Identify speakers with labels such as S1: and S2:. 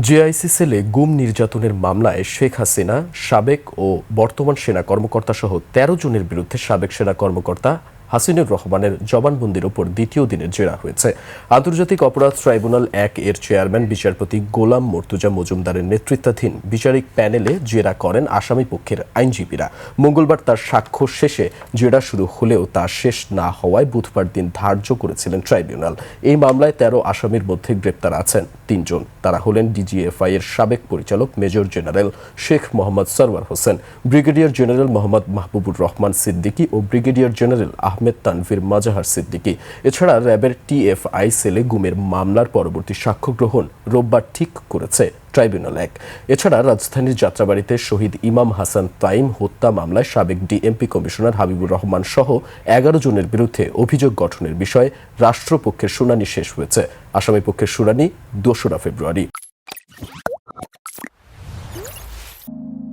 S1: JIC সেলে গুম নির্যাতনের মামলায় শেখ হাসিনা সাবেক ও বর্তমান সেনা কর্মকর্তা সহ ১৩ জনের বিরুদ্ধে সাবেক সেনা কর্মকর্তা হাসিনুর রহমানের জবানবন্দির ওপর দ্বিতীয় দিনের জেরা হয়েছে। আন্তর্জাতিক অপরাধ ট্রাইব্যুনাল ১ এর চেয়ারম্যান বিচারপতি গোলাম মর্তুজা মজুমদারের নেতৃত্বাধীন বিচারিক প্যানেলে জেরা করেন আসামি পক্ষের আইনজীবীরা। মঙ্গলবার তার সাক্ষ্য শেষে জেরা শুরু হলেও তা শেষ না হওয়ায় বুধবার দিন ধার্য করেছিলেন ট্রাইব্যুনাল। এই মামলায় ১৩ আসামির মধ্যে গ্রেপ্তার আছেন ৩ জন। তারা হলেন ডিজিএফআই এর সাবেক পরিচালক major general Sheikh Mohammad Sarwar Hossain, brigadier general Mohammad Mahbubur Rahman Siddiqui ও ব্রিগেডিয়ার জেনারেল আহমেদ তানভীর মাজাহার সিদ্দিকী। এছাড়া র্যাবের টিএফআই সেলে গুমের মামলার পরবর্তী সাক্ষ্য গ্রহণ রোববার ঠিক করেছে ট্রাইব্যুনাল ১। এছাড়া রাজধানীর যাত্রাবাড়িতে শহীদ ইমাম হাসান তাইম হত্যা মামলায় সাবেক ডিএমপি কমিশনার হাবিবুর রহমান সহ ১১ জনের বিরুদ্ধে অভিযোগ গঠনের বিষয়ে রাষ্ট্রপক্ষের শুনানি শেষ হয়েছে। আসামিপক্ষের শুনানি ২রা ফেব্রুয়ারি।